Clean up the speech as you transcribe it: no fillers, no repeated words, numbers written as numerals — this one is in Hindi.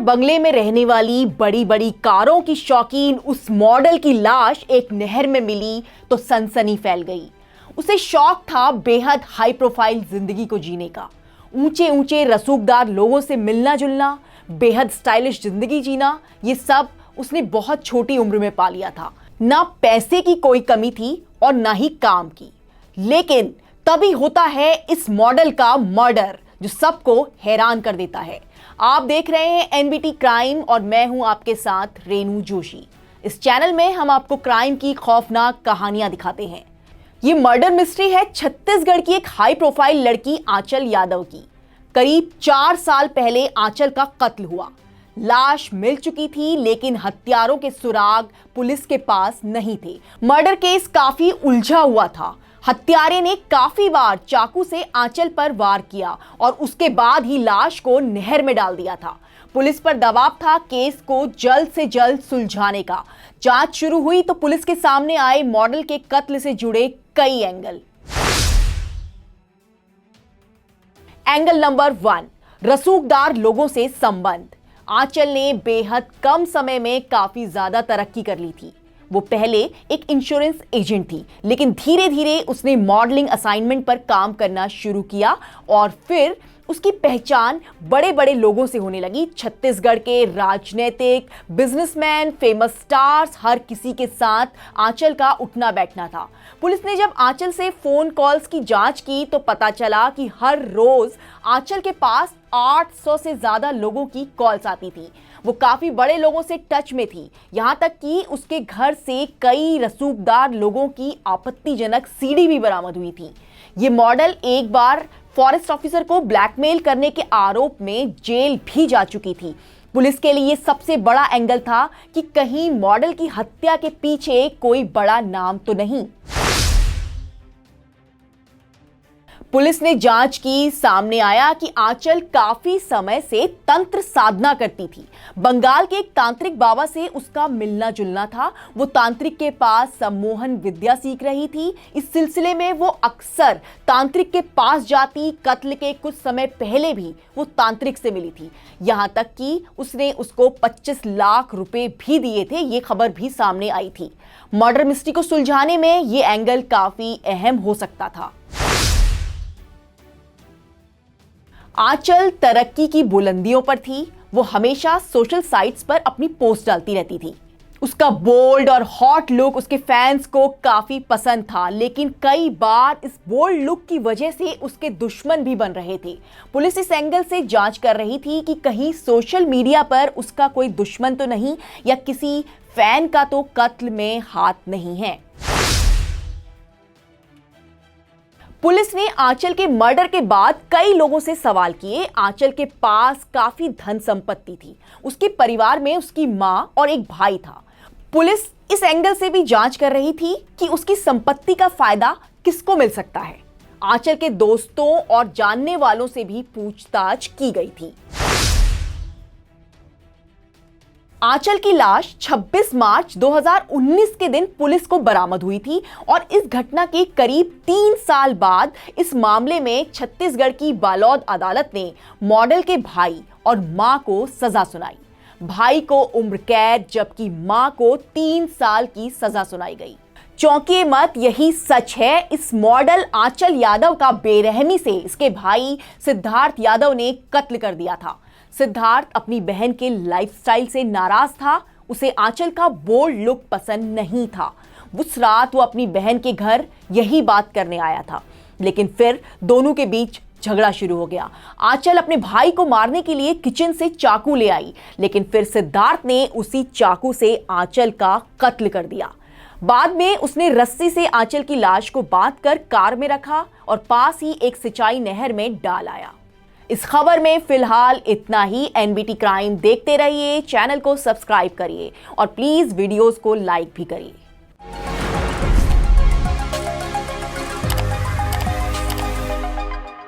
बंगले में रहने वाली बड़ी बड़ी कारों की शौकीन उस मॉडल की लाश एक नहर में मिली तो सनसनी फैल गई। उसे शौक था बेहद हाई प्रोफाइल जिंदगी को जीने का, ऊंचे ऊंचे रसूखदार लोगों से मिलना जुलना, बेहद स्टाइलिश जिंदगी जीना। ये सब उसने बहुत छोटी उम्र में पा लिया था। ना पैसे की कोई कमी थी और ना ही काम की। लेकिन तभी होता है इस मॉडल का मर्डर, जो सबको हैरान कर देता है। आप देख रहे हैं एनबीटी क्राइम और मैं हूं आपके साथ रेनू जोशी। इस चैनल में हम आपको क्राइम की खौफनाक कहानियां दिखाते हैं। ये मर्डर मिस्ट्री है छत्तीसगढ़ की एक हाई प्रोफाइल लड़की आंचल यादव की। करीब 4 साल पहले आंचल का कत्ल हुआ। लाश मिल चुकी थी लेकिन हत्यारों के सुराग पुलिस के पास नहीं थे। मर्डर केस काफी उलझा हुआ था। हत्यारे ने काफी बार चाकू से आंचल पर वार किया और उसके बाद ही लाश को नहर में डाल दिया था। पुलिस पर दबाव था केस को जल्द से जल्द सुलझाने का। जांच शुरू हुई तो पुलिस के सामने आए मॉडल के कत्ल से जुड़े कई एंगल। एंगल नंबर 1, रसूखदार लोगों से संबंध। आंचल ने बेहद कम समय में काफी ज्यादा तरक्की कर ली थी। वो पहले एक इंश्योरेंस एजेंट थी, लेकिन धीरे धीरे उसने मॉडलिंग असाइनमेंट पर काम करना शुरू किया और फिर उसकी पहचान बड़े बड़े लोगों से होने लगी। छत्तीसगढ़ के राजनीतिक, बिजनेसमैन, फेमस स्टार्स, हर किसी के साथ आंचल का उठना बैठना था। पुलिस ने जब आंचल से फोन कॉल्स की जांच की तो पता चला कि हर रोज आंचल के पास 800 से ज्यादा लोगों की कॉल्स आती थी। वो काफी बड़े लोगों से टच में थी, यहां तक कि उसके घर से कई रसूखदार लोगों की आपत्तिजनक सीडी भी बरामद हुई थी। ये मॉडल एक बार फॉरेस्ट ऑफिसर को ब्लैकमेल करने के आरोप में जेल भी जा चुकी थी। पुलिस के लिए सबसे बड़ा एंगल था कि कहीं मॉडल की हत्या के पीछे कोई बड़ा नाम तो नहीं। पुलिस ने जांच की, सामने आया कि आंचल काफी समय से तंत्र साधना करती थी। बंगाल के एक तांत्रिक बाबा से उसका मिलना जुलना था। वो तांत्रिक के पास सम्मोहन विद्या सीख रही थी। इस सिलसिले में वो अक्सर तांत्रिक के पास जाती। कत्ल के कुछ समय पहले भी वो तांत्रिक से मिली थी। यहां तक कि उसने उसको 25 लाख रुपए भी दिए थे। ये खबर भी सामने आई थी। मर्डर मिस्ट्री को सुलझाने में ये एंगल काफी अहम हो सकता था। आंचल तरक्की की बुलंदियों पर थी। वो हमेशा सोशल साइट्स पर अपनी पोस्ट डालती रहती थी। उसका बोल्ड और हॉट लुक उसके फैंस को काफी पसंद था, लेकिन कई बार इस बोल्ड लुक की वजह से उसके दुश्मन भी बन रहे थे। पुलिस इस एंगल से जांच कर रही थी कि कहीं सोशल मीडिया पर उसका कोई दुश्मन तो नहीं या किसी फैन का तो कत्ल में हाथ नहीं है। पुलिस ने आंचल के मर्डर के बाद कई लोगों से सवाल किए। आंचल के पास काफी धन संपत्ति थी। उसके परिवार में उसकी मां और एक भाई था। पुलिस इस एंगल से भी जांच कर रही थी कि उसकी संपत्ति का फायदा किसको मिल सकता है। आंचल के दोस्तों और जानने वालों से भी पूछताछ की गई थी। आंचल की लाश 26 मार्च 2019 के दिन पुलिस को बरामद हुई थी और इस घटना के करीब 3 साल बाद इस मामले में छत्तीसगढ़ की बालोद अदालत ने मॉडल के भाई और मां को सजा सुनाई। भाई को उम्र कैद जबकि मां को 3 साल की सजा सुनाई गई। चौंकिए मत, यही सच है। इस मॉडल आंचल यादव का बेरहमी से इसके भाई सिद्धार्थ यादव ने कत्ल कर दिया था। सिद्धार्थ अपनी बहन के लाइफस्टाइल से नाराज था। उसे आंचल का बोल्ड लुक पसंद नहीं था। उस रात वो अपनी बहन के घर यही बात करने आया था, लेकिन फिर दोनों के बीच झगड़ा शुरू हो गया। आंचल अपने भाई को मारने के लिए किचन से चाकू ले आई, लेकिन फिर सिद्धार्थ ने उसी चाकू से आंचल का कत्ल कर दिया। बाद में उसने रस्सी से आंचल की लाश को बांधकर कार में रखा और पास ही एक सिंचाई नहर में डाल आया। इस खबर में फिलहाल इतना ही। एनबीटी क्राइम देखते रहिए, चैनल को सब्सक्राइब करिए और प्लीज वीडियोस को लाइक भी करिए।